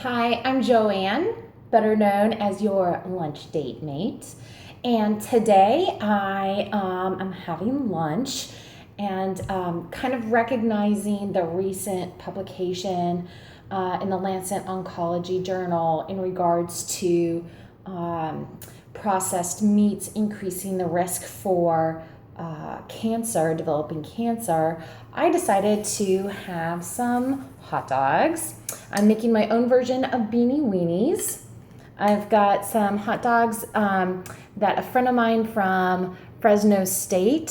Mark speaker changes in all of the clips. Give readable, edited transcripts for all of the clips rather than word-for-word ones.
Speaker 1: Hi, I'm Joanne, better known as your lunch date mate. And today I am having lunch and kind of recognizing the recent publication in the Lancet Oncology Journal in regards to processed meats increasing the risk for cancer, developing cancer. I decided to have some hot dogs. I'm making my own version of Beanie Weenies. I've got some hot dogs that a friend of mine from Fresno State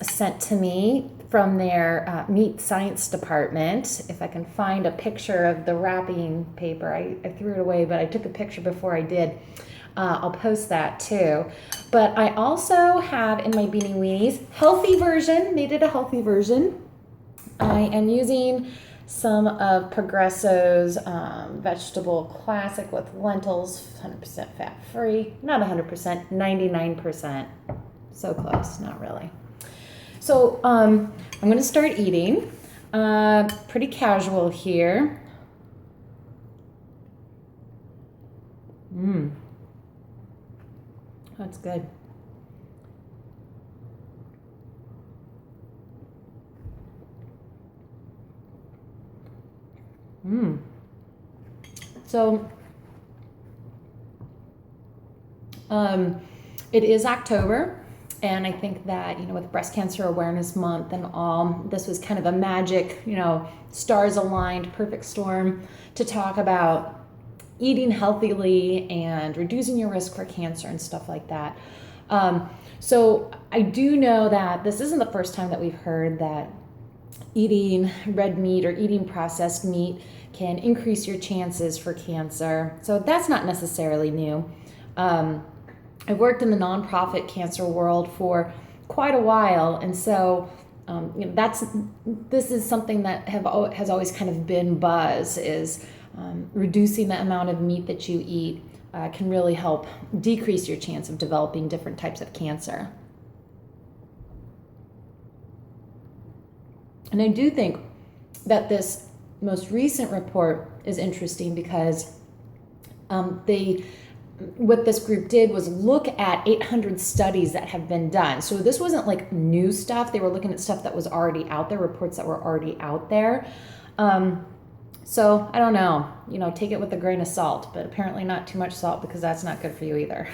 Speaker 1: sent to me from their meat science department. If I can find a picture of the wrapping paper, I threw it away, but I took a picture before I did. I'll post that too. But I also have in my Beanie Weenies, healthy version, made it a healthy version. I am using some of Progresso's vegetable classic with lentils, 100% fat free, not 100%, 99%. So close, not really. So I'm gonna start eating. Pretty casual here. That's good. So, it is October, and I think that, with Breast Cancer Awareness Month and all, this was kind of a magic, stars aligned, perfect storm to talk about eating healthily and reducing your risk for cancer and stuff like that. So I do know that this isn't the first time that we've heard that eating red meat or eating processed meat can increase your chances for cancer. So that's not necessarily new. I've worked in the nonprofit cancer world for quite a while, and so this is something that has always kind of been buzz, is reducing the amount of meat that you eat can really help decrease your chance of developing different types of cancer. And I do think that this most recent report is interesting because what this group did was look at 800 studies that have been done. So this wasn't like new stuff. They were looking at stuff that was already out there, reports that were already out there. So I don't know, take it with a grain of salt, but apparently not too much salt because that's not good for you either.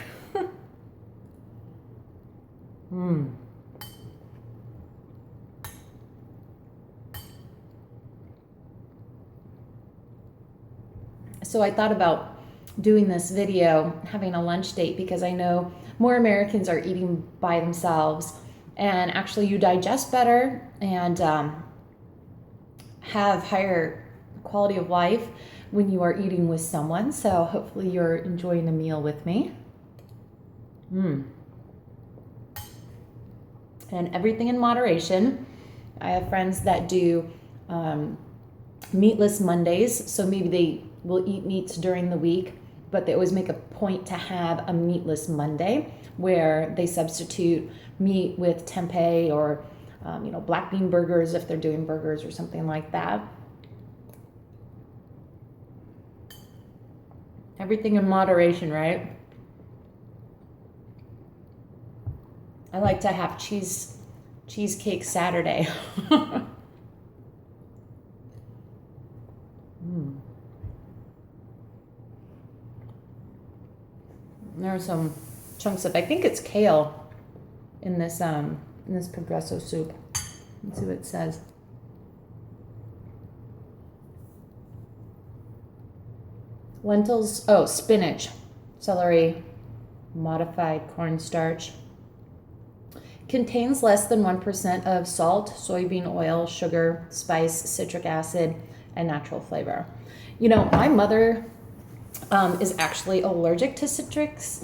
Speaker 1: So I thought about doing this video, having a lunch date, because I know more Americans are eating by themselves, and actually you digest better and have higher quality of life when you are eating with someone. So hopefully you're enjoying a meal with me. And everything in moderation. I have friends that do meatless Mondays, so maybe they will eat meats during the week, but they always make a point to have a meatless Monday where they substitute meat with tempeh or black bean burgers if they're doing burgers or something like that. Everything in moderation, right? I like to have cheesecake Saturday. There are some chunks of, I think it's kale in this Progresso soup. Let's see what it says. Lentils, spinach, celery, modified cornstarch. Contains less than 1% of salt, soybean oil, sugar, spice, citric acid, and natural flavor. My mother is actually allergic to citrus,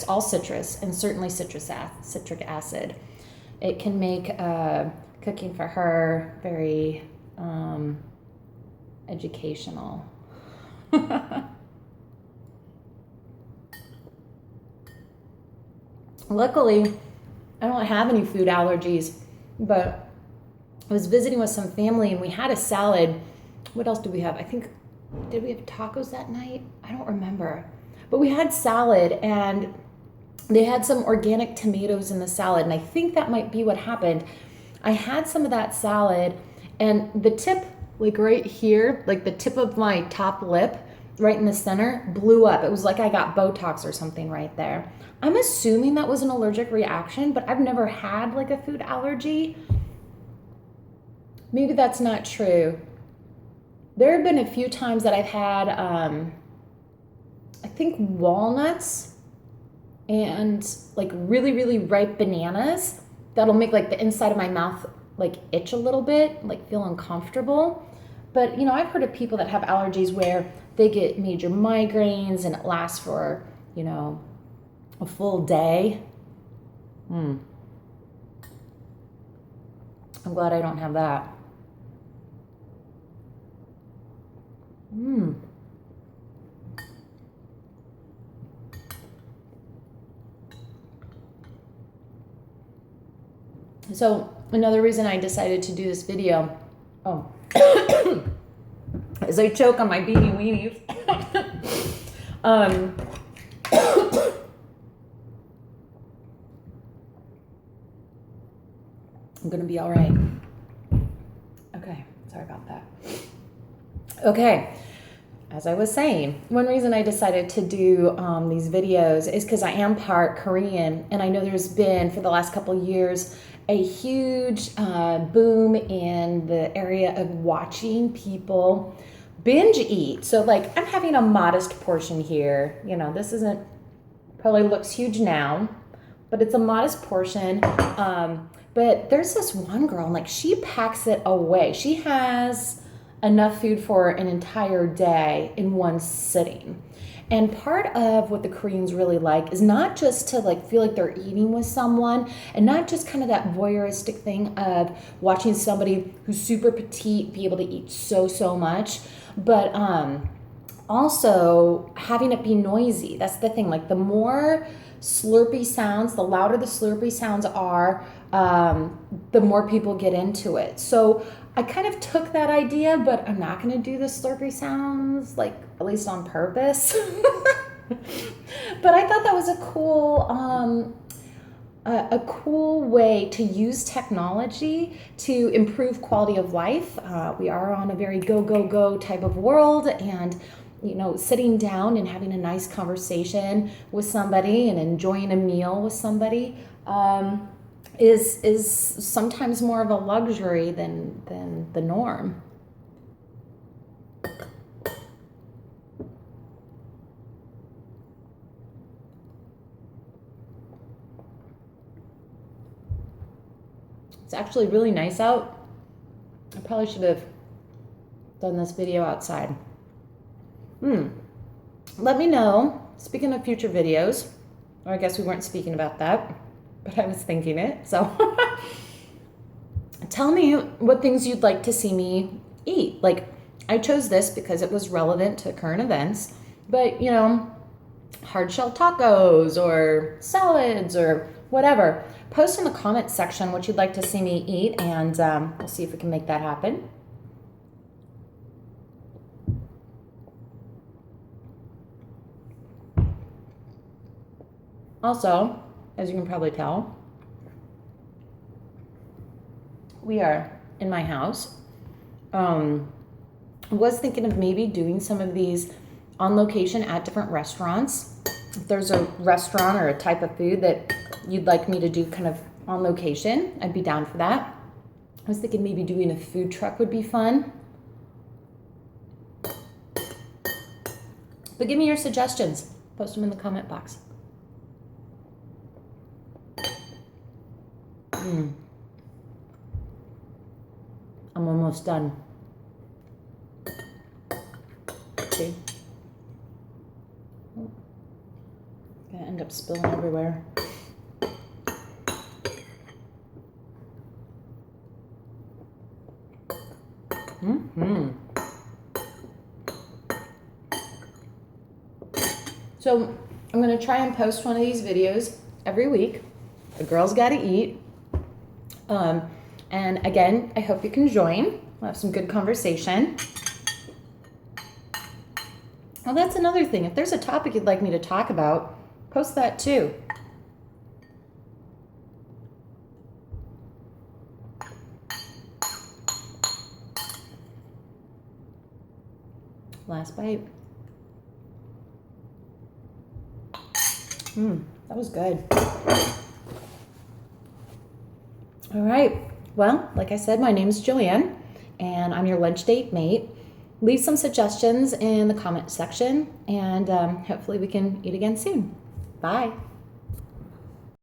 Speaker 1: all citrus, and certainly citric acid. It can make cooking for her very educational. Luckily, I don't have any food allergies, but I was visiting with some family and we had a salad. What else do we have? I think Did we have tacos that night? I don't remember. But we had salad, and they had some organic tomatoes in the salad, and I think that might be what happened. I had some of that salad, and the tip, like right here, like the tip of my top lip, right in the center, blew up. It was like I got Botox or something right there. I'm assuming that was an allergic reaction, but I've never had like a food allergy. Maybe that's not true. There have been a few times that I've had, I think walnuts and like really, really ripe bananas that'll make like the inside of my mouth like itch a little bit, like feel uncomfortable. But you know, I've heard of people that have allergies where they get major migraines and it lasts for, you know, a full day. I'm glad I don't have that. So another reason I decided to do this video, is I choke on my Beanie Weenies. I'm gonna be all right. Okay, sorry about that. Okay, as I was saying, one reason I decided to do these videos is because I am part Korean, and I know there's been, for the last couple of years, a huge boom in the area of watching people binge eat. So like, I'm having a modest portion here. You know, this isn't, probably looks huge now, but it's a modest portion. But there's this one girl, and like, she packs it away. She has enough food for an entire day in one sitting. And part of what the Koreans really like is not just to like feel like they're eating with someone, and not just kind of that voyeuristic thing of watching somebody who's super petite be able to eat so much, but also having it be noisy. That's the thing. Like, the more slurpy sounds, the louder the slurpy sounds are, the more people get into it. So I kind of took that idea, but I'm not going to do the slurpy sounds, like, at least on purpose. But I thought that was a cool way to use technology to improve quality of life. We are on a very go type of world, and you know, sitting down and having a nice conversation with somebody and enjoying a meal with somebody is sometimes more of a luxury than the norm. It's actually really nice out. I probably should have done this video outside. Let me know, speaking of future videos, or I guess we weren't speaking about that, but I was thinking it, so tell me what things you'd like to see me eat. Like, I chose this because it was relevant to current events, but you know, hard shell tacos or salads or whatever. Post in the comments section what you'd like to see me eat, and we'll see if we can make that happen. Also, as you can probably tell, we are in my house. I was thinking of maybe doing some of these on location at different restaurants. If there's a restaurant or a type of food that you'd like me to do kind of on location, I'd be down for that. I was thinking maybe doing a food truck would be fun. But give me your suggestions. Post them in the comment box. I'm almost done. See? Gonna end up spilling everywhere. So I'm gonna try and post one of these videos every week. The girls gotta eat. And again, I hope you can join. We'll have some good conversation. Well, that's another thing. If there's a topic you'd like me to talk about, post that too. Last bite. That was good. All right. Well, like I said, my name is Joanne, and I'm your lunch date mate. Leave some suggestions in the comment section, and hopefully we can eat again soon. Bye.